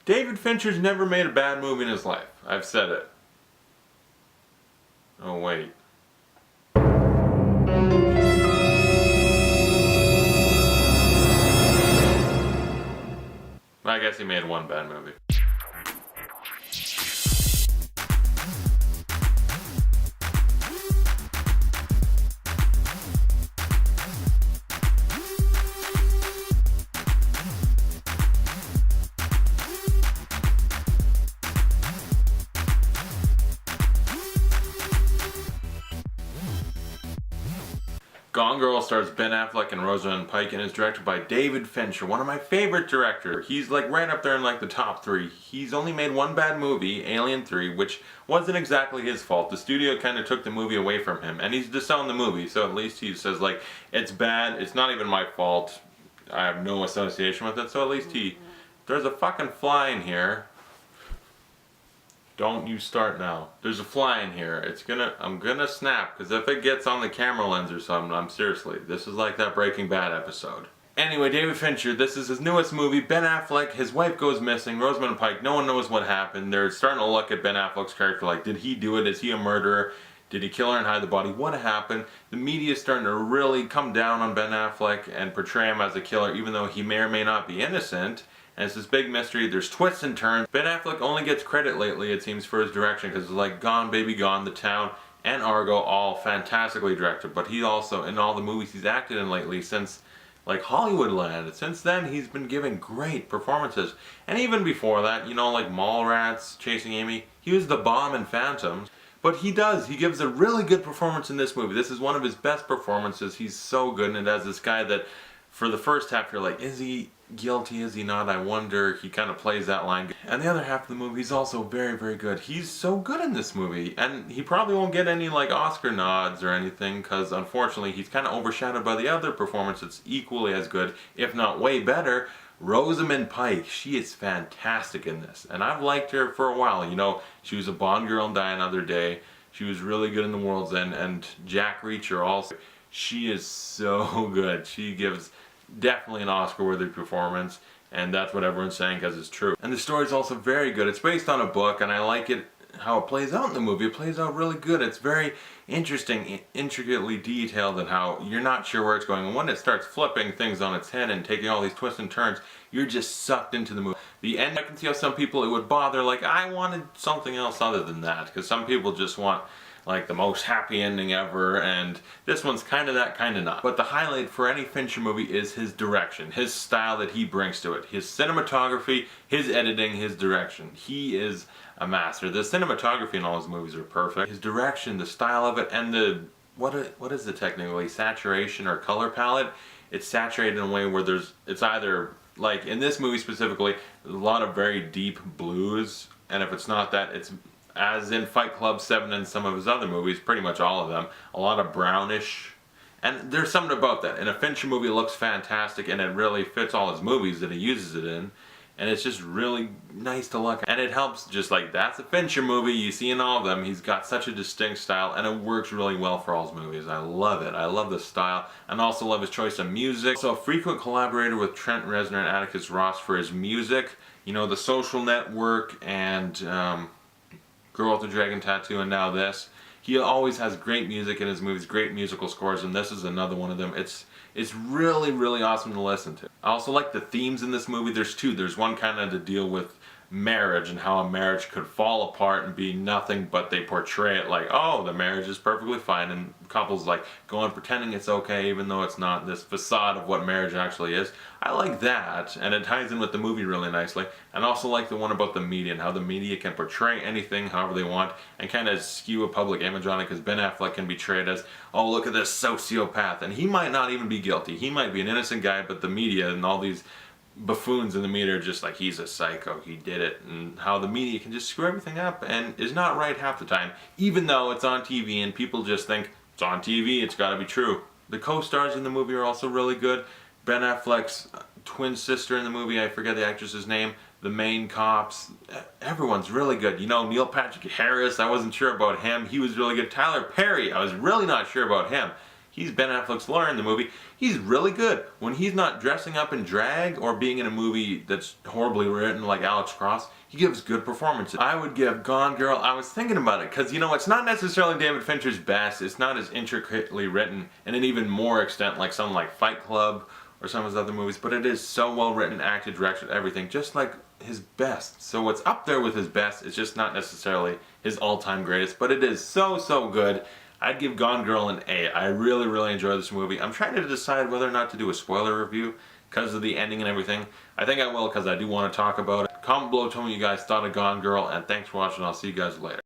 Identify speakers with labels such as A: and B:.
A: David Fincher's never made a bad movie in his life. I've said it. Oh wait. I guess he made one bad movie. Gone Girl stars Ben Affleck and Rosamund Pike and is directed by David Fincher, one of my favorite directors. He's like right up there in like the top 3. He's only made one bad movie, Alien 3, which wasn't exactly his fault. The studio kind of took the movie away from him, and he's disowned the movie, so at least he says like, it's bad, it's not even my fault, I have no association with it, so at least there's a fucking fly in here. Don't you start now. There's a fly in here. I'm gonna snap, because if it gets on the camera lens or something, seriously, this is like that Breaking Bad episode. Anyway, David Fincher, this is his newest movie. Ben Affleck, his wife goes missing, Rosamund Pike, no one knows what happened. They're starting to look at Ben Affleck's character like, did he do it? Is he a murderer? Did he kill her and hide the body? What happened? The media is starting to really come down on Ben Affleck and portray him as a killer, even though he may or may not be innocent. And it's this big mystery. There's twists and turns. Ben Affleck only gets credit lately, it seems, for his direction, because it's like Gone Baby Gone, The Town, and Argo, all fantastically directed. But he also, in all the movies he's acted in lately, since like Hollywoodland, since then he's been giving great performances. And even before that, you know, like Mallrats, Chasing Amy, he was the bomb in Phantoms. But he gives a really good performance in this movie. This is one of his best performances. He's so good, and it has this guy that, for the first half, you're like, is he guilty, is he not, I wonder. He kind of plays that line. And the other half of the movie, he's also very, very good. He's so good in this movie, and he probably won't get any like Oscar nods or anything, because unfortunately he's kind of overshadowed by the other performance that's equally as good, if not way better. Rosamund Pike, she is fantastic in this, and I've liked her for a while. You know, she was a Bond girl in Die Another Day. She was really good in The World's End, and Jack Reacher also. She is so good. She gives definitely an Oscar-worthy performance, and that's what everyone's saying because it's true. And the story's also very good. It's based on a book, and I like it how it plays out in the movie. It plays out really good. It's very interesting, intricately detailed, and how you're not sure where it's going. And when it starts flipping things on its head and taking all these twists and turns, you're just sucked into the movie. The end, I can see how some people it would bother, like, I wanted something else other than that, because some people just want like the most happy ending ever, and this one's kind of that, kind of not. But the highlight for any Fincher movie is his direction, his style that he brings to it, his cinematography, his editing, his direction. He is a master. The cinematography in all his movies are perfect. His direction, the style of it, and the, what is the technically, saturation or color palette? It's saturated in a way where it's either, like in this movie specifically, a lot of very deep blues, and if it's not that, it's, as in Fight Club 7 and some of his other movies, pretty much all of them, a lot of brownish. And there's something about that. In a Fincher movie, it looks fantastic, and it really fits all his movies that he uses it in. And it's just really nice to look at. And it helps, just like, that's a Fincher movie, you see in all of them. He's got such a distinct style, and it works really well for all his movies. I love it. I love the style, and also love his choice of music. So a frequent collaborator with Trent Reznor and Atticus Ross for his music. You know, The Social Network and Girl with the Dragon Tattoo, and now this. He always has great music in his movies, great musical scores, and this is another one of them. It's really, really awesome to listen to. I also like the themes in this movie. There's two. There's one kind of to deal with marriage and how a marriage could fall apart and be nothing, but they portray it like, oh, the marriage is perfectly fine, and couples like go on pretending it's okay even though it's not, this facade of what marriage actually is. I like that, and it ties in with the movie really nicely. And also like the one about the media and how the media can portray anything however they want and kind of skew a public image on it, because Ben Affleck can be portrayed as, oh, look at this sociopath, and he might not even be guilty. He might be an innocent guy, but the media and all these buffoons in the media are just like, he's a psycho, he did it, and how the media can just screw everything up and is not right half the time, even though it's on TV and people just think, it's on TV, it's gotta be true. The co-stars in the movie are also really good. Ben Affleck's twin sister in the movie, I forget the actress's name, the main cops, everyone's really good. You know, Neil Patrick Harris, I wasn't sure about him, he was really good. Tyler Perry, I was really not sure about him. He's Ben Affleck's lawyer in the movie. He's really good. When he's not dressing up in drag or being in a movie that's horribly written like Alex Cross, he gives good performances. I would give Gone Girl, I was thinking about it, because it's not necessarily David Fincher's best. It's not as intricately written, and an even more extent like something like Fight Club or some of his other movies, but it is so well written, acted, directed, everything, just like his best. So it's up there with his best. It's just not necessarily his all-time greatest, but it is so, so good. I'd give Gone Girl an A. I really, really enjoy this movie. I'm trying to decide whether or not to do a spoiler review because of the ending and everything. I think I will because I do want to talk about it. Comment below, tell me what you guys thought of Gone Girl, and thanks for watching. I'll see you guys later.